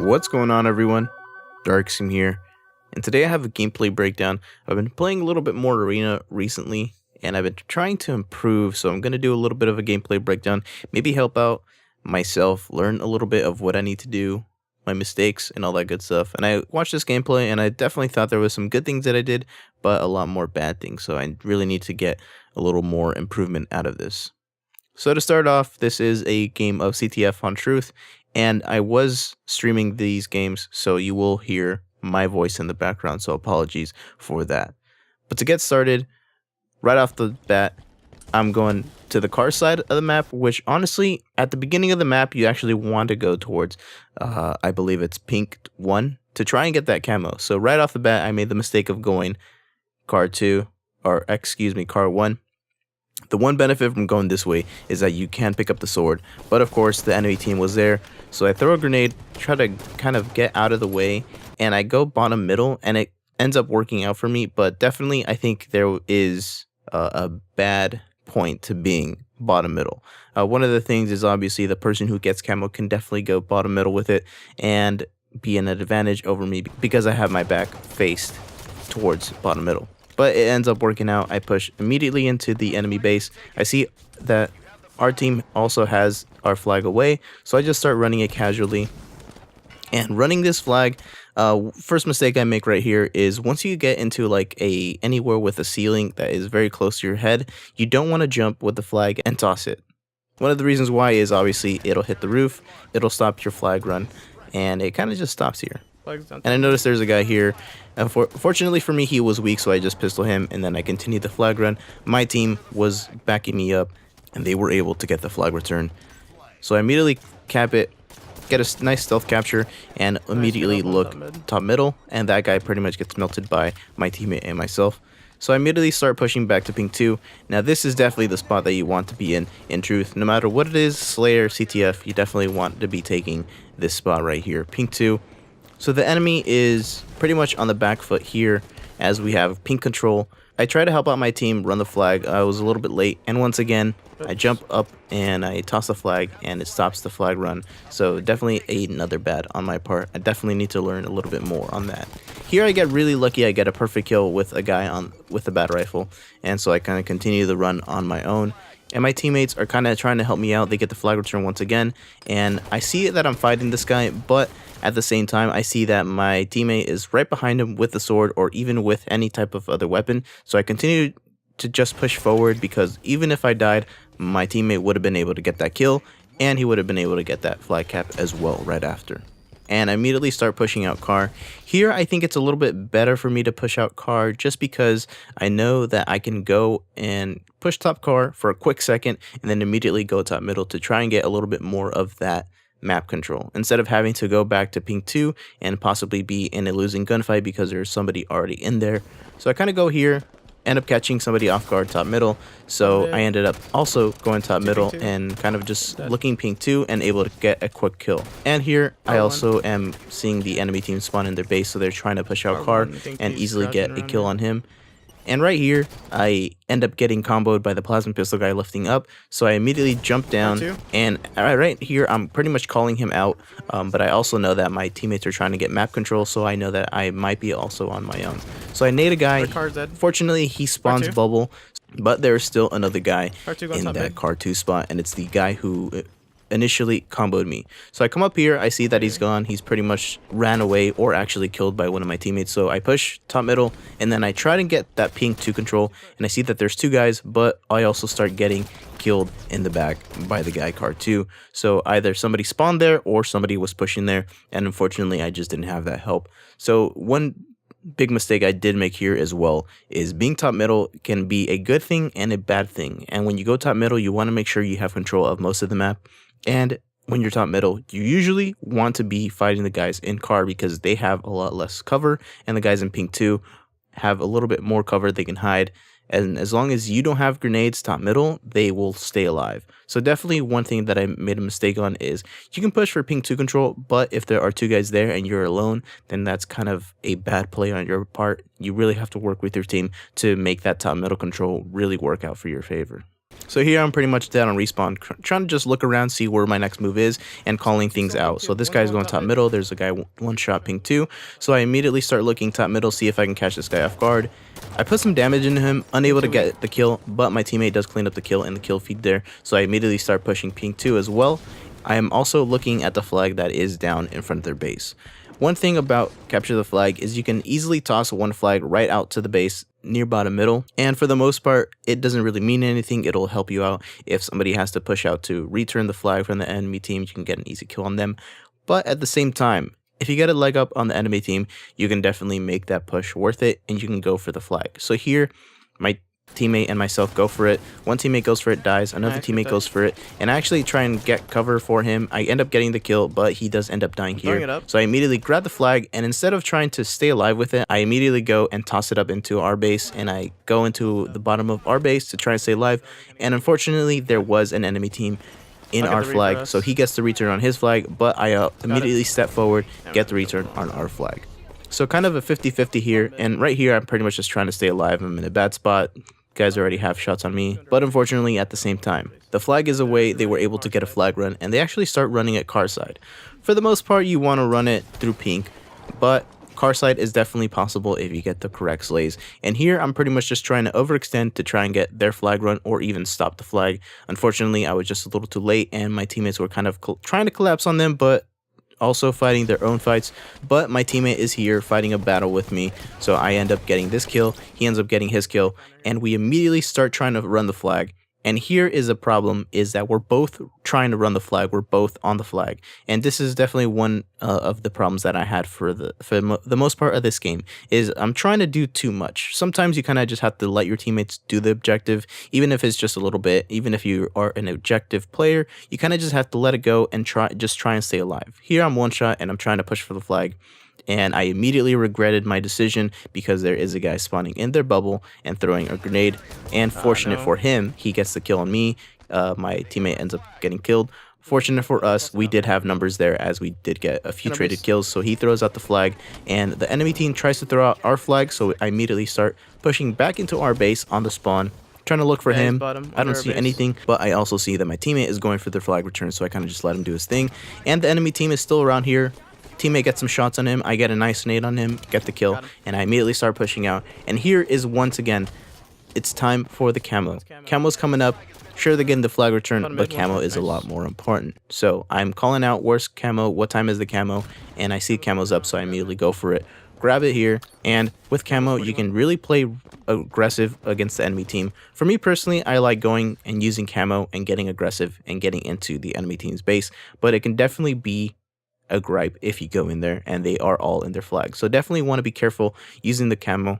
What's going on, everyone? DarkScheme here, and today I have a gameplay breakdown. I've been playing a little bit more Arena recently, and I've been trying to improve, so I'm going to do a little bit of a gameplay breakdown, maybe help out myself, learn a little bit of what I need to do, my mistakes, and all that good stuff. And I watched this gameplay, and I definitely thought there was some good things that I did, but a lot more bad things, so I really need to get a little more improvement out of this. So to start off, this is a game of CTF on Truth, and I was streaming these games, so you will hear my voice in the background, so apologies for that. But to get started, right off the bat, I'm going to the car side of the map, which honestly, at the beginning of the map, you actually want to go towards, I believe it's pink 1, to try and get that camo. So right off the bat, I made the mistake of going car 1. The one benefit from going this way is that you can pick up the sword, but of course the enemy team was there, so I throw a grenade, try to kind of get out of the way, and I go bottom middle, and it ends up working out for me. But definitely I think there is a bad point to being bottom middle. One of the things is obviously the person who gets camo can definitely go bottom middle with it and be an advantage over me because I have my back faced towards bottom middle. But it ends up working out. I push immediately into the enemy base. I see that our team also has our flag away, so I just start running it casually. And running this flag, first mistake I make right here is once you get into like anywhere with a ceiling that is very close to your head, you don't want to jump with the flag and toss it. One of the reasons why is obviously it'll hit the roof, it'll stop your flag run, and it kind of just stops here. And I noticed there's a guy here. Fortunately for me, he was weak, so I just pistol him, and then I continued the flag run. My team was backing me up, and they were able to get the flag return. So I immediately cap it, get a nice stealth capture, and immediately look top middle, and that guy pretty much gets melted by my teammate and myself. So I immediately start pushing back to pink 2. Now this is definitely the spot that you want to be in truth. No matter what it is, Slayer, CTF, you definitely want to be taking this spot right here, pink 2. So the enemy is pretty much on the back foot here as we have pink control. I try to help out my team run the flag. I was a little bit late, and once again I jump up and I toss the flag and it stops the flag run. So definitely another bad on my part. I definitely need to learn a little bit more on that. Here I get really lucky. I get a perfect kill with a guy with a bad rifle, and so I kind of continue the run on my own. And my teammates are kind of trying to help me out. They get the flag return once again, and I see that I'm fighting this guy, but at the same time, I see that my teammate is right behind him with the sword or even with any type of other weapon. So I continue to just push forward because even if I died, my teammate would have been able to get that kill, and he would have been able to get that flag cap as well right after. And I immediately start pushing out car. Here, I think it's a little bit better for me to push out car just because I know that I can go and push top car for a quick second and then immediately go top middle to try and get a little bit more of that map control instead of having to go back to pink 2 and possibly be in a losing gunfight because there's somebody already in there. So I kind of go here, end up catching somebody off guard top middle, so I ended up also going top middle and kind of just looking pink 2 and able to get a quick kill. And here I also am seeing the enemy team spawn in their base, so they're trying to push out car and easily get a kill on him. And right here, I end up getting comboed by the plasma pistol guy lifting up, so I immediately jump down, and right here, I'm pretty much calling him out, but I also know that my teammates are trying to get map control, so I know that I might be also on my own. So I nade a guy. Fortunately, he spawns bubble, but there's still another guy in that car 2 spot, and it's the guy who initially comboed me. So I come up here, I see that he's gone. He's pretty much ran away or actually killed by one of my teammates. So I push top middle, and then I try to get that pink 2 control, and I see that there's 2 guys, but I also start getting killed in the back by the guy car 2. So either somebody spawned there or somebody was pushing there, and unfortunately I just didn't have that help. So one big mistake I did make here as well is being top middle can be a good thing and a bad thing. And when you go top middle, you want to make sure you have control of most of the map. And when you're top middle, you usually want to be fighting the guys in car because they have a lot less cover, and the guys in pink 2 have a little bit more cover they can hide. And as long as you don't have grenades top middle, they will stay alive. So definitely one thing that I made a mistake on is you can push for ping 2 control, but if there are 2 guys there and you're alone, then that's kind of a bad play on your part. You really have to work with your team to make that top middle control really work out for your favor. So here I'm pretty much dead on respawn, trying to just look around, see where my next move is, and calling things out. So this guy's going top middle, there's a guy one shot ping 2, so I immediately start looking top middle, see if I can catch this guy off guard. I put some damage into him, unable to get the kill, but my teammate does clean up the kill in the kill feed there, so I immediately start pushing ping 2 as well. I am also looking at the flag that is down in front of their base. One thing about capture the flag is you can easily toss one flag right out to the base near bottom middle, and for the most part it doesn't really mean anything. It'll help you out if somebody has to push out to return the flag from the enemy team. You can get an easy kill on them, but at the same time, if you get a leg up on the enemy team, you can definitely make that push worth it and you can go for the flag. So here my teammate and myself go for it. One teammate goes for it, dies, another teammate goes for it, and I actually try and get cover for him. I end up getting the kill, but he does end up dying here. So I immediately grab the flag, and instead of trying to stay alive with it, I immediately go and toss it up into our base, and I go into the bottom of our base to try and stay alive. And unfortunately there was an enemy team in our flag, so he gets the return on his flag, but I immediately step forward, get the return on our flag. So kind of a 50-50 here, and right here I'm pretty much just trying to stay alive. I'm in a bad spot. Guys already have shots on me, but unfortunately at the same time, the flag is away. They were able to get a flag run, and they actually start running at car side. For the most part, you want to run it through pink, but car side is definitely possible if you get the correct slays. And here I'm pretty much just trying to overextend to try and get their flag run or even stop the flag. Unfortunately, I was just a little too late, and my teammates were kind of trying to collapse on them, but also fighting their own fights. But my teammate is here fighting a battle with me, so I end up getting this kill, he ends up getting his kill, and we immediately start trying to run the flag. And here is a problem, is that we're both trying to run the flag, we're both on the flag, and this is definitely one of the problems that I had for the most part of this game, is I'm trying to do too much. Sometimes you kind of just have to let your teammates do the objective, even if it's just a little bit. Even if you are an objective player, you kind of just have to let it go and try and stay alive. Here I'm one shot and I'm trying to push for the flag, and I immediately regretted my decision because there is a guy spawning in their bubble and throwing a grenade, and fortunate for him, he gets the kill on me. My teammate ends up getting killed. Fortunate for us, we did have numbers there, as we did get a few traded kills. So he throws out the flag, and the enemy team tries to throw out our flag, so I immediately start pushing back into our base on the spawn, trying to look for him. I don't see anything, but I also see that my teammate is going for the flag return, so I kind of just let him do his thing. And the enemy team is still around here. Teammate gets some shots on him, I get a nice nade on him, get the kill, and I immediately start pushing out. And here is once again, it's time for the camo. Camo's coming up. Sure, they're getting the flag return, but camo is a lot more important. So I'm calling out worst camo, what time is the camo, and I see camo's up, so I immediately go for it. Grab it here, and with camo, you can really play aggressive against the enemy team. For me personally, I like going and using camo and getting aggressive and getting into the enemy team's base, but it can definitely be a gripe if you go in there and they are all in their flag. So definitely want to be careful using the camo.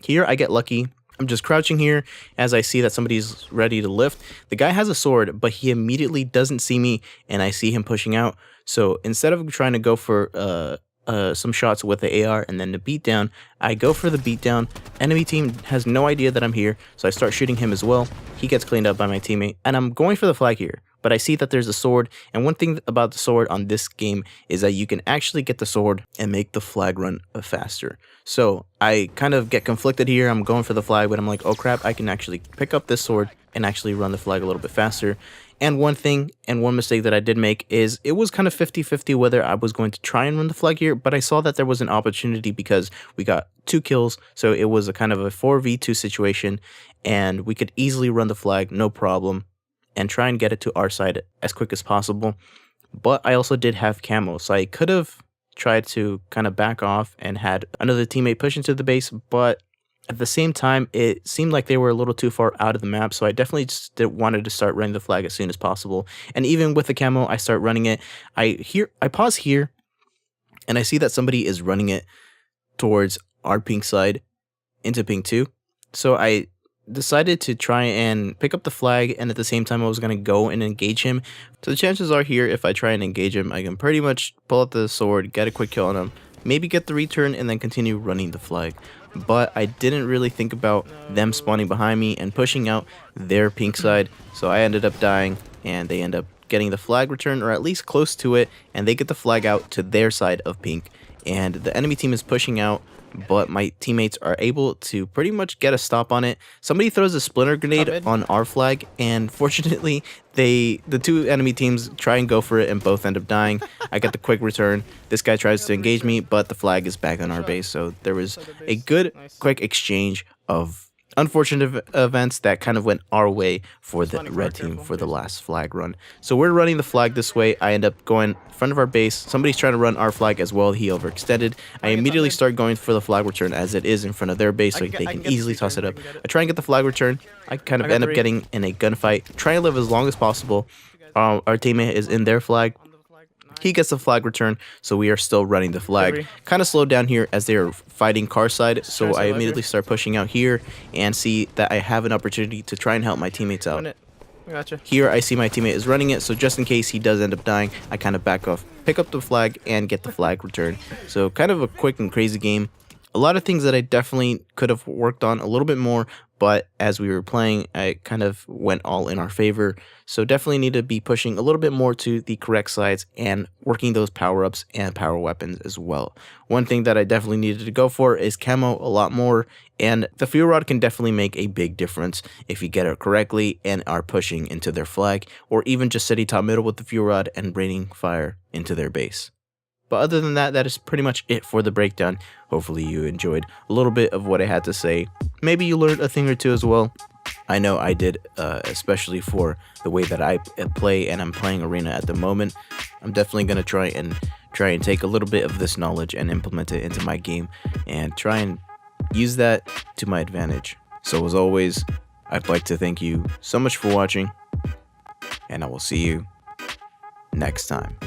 Here I get lucky. I'm just crouching here as I see that somebody's ready to lift. The guy has a sword, but he immediately doesn't see me, and I see him pushing out. So instead of trying to go for some shots with the AR and then the beatdown, I go for the beatdown. Enemy team has no idea that I'm here, so I start shooting him as well. He gets cleaned up by my teammate, and I'm going for the flag here. But I see that there's a sword, and one thing about the sword on this game is that you can actually get the sword and make the flag run faster. So I kind of get conflicted here. I'm going for the flag, but I'm like, oh crap, I can actually pick up this sword and actually run the flag a little bit faster. And one thing and one mistake that I did make is it was kind of 50-50 whether I was going to try and run the flag here, but I saw that there was an opportunity because we got 2 kills, so it was a kind of a 4v2 situation, and we could easily run the flag, no problem, and try and get it to our side as quick as possible. But I also did have camo, so I could have tried to kind of back off and had another teammate push into the base, but at the same time, it seemed like they were a little too far out of the map, so I definitely just wanted to start running the flag as soon as possible. And even with the camo, I start running it. I pause here, and I see that somebody is running it towards our pink side into pink 2. So I decided to try and pick up the flag, and at the same time I was going to go and engage him. So the chances are here, if I try and engage him, I can pretty much pull out the sword, get a quick kill on him, maybe get the return, and then continue running the flag. But I didn't really think about them spawning behind me and pushing out their pink side, so I ended up dying, and they end up getting the flag return, or at least close to it, and they get the flag out to their side of pink. and the enemy team is pushing out, but my teammates are able to pretty much get a stop on it. Somebody throws a splinter grenade on our flag, and fortunately the two enemy teams try and go for it and both end up dying. I get the quick return. This guy tries to engage me, but the flag is back on our base, so there was a good quick exchange of unfortunate events that kind of went our way for the red team for the last flag run. So we're running the flag this way. I end up going in front of our base. Somebody's trying to run our flag as well. He overextended. I immediately start going for the flag return as it is in front of their base, so they can easily toss it up. I try and get the flag return. I kind of end up getting in a gunfight, trying to live as long as possible. Our teammate is in their flag. He gets the flag return, so we are still running the flag. Kind of slowed down here as they are fighting car side, so I immediately start pushing out here and see that I have an opportunity to try and help my teammates out. Here I see my teammate is running it, so just in case he does end up dying, I kind of back off, pick up the flag, and get the flag return. So kind of a quick and crazy game. A lot of things that I definitely could have worked on a little bit more, but as we were playing, I kind of went all in our favor. So definitely need to be pushing a little bit more to the correct sides and working those power-ups and power weapons as well. One thing that I definitely needed to go for is camo a lot more, and the fuel rod can definitely make a big difference if you get it correctly and are pushing into their flag, or even just sitting top middle with the fuel rod and raining fire into their base. But other than that, that is pretty much it for the breakdown. Hopefully you enjoyed a little bit of what I had to say. Maybe you learned a thing or two as well. I know I did, especially for the way that I play and I'm playing Arena at the moment. I'm definitely going to try and take a little bit of this knowledge and implement it into my game and try and use that to my advantage. So as always, I'd like to thank you so much for watching, and I will see you next time.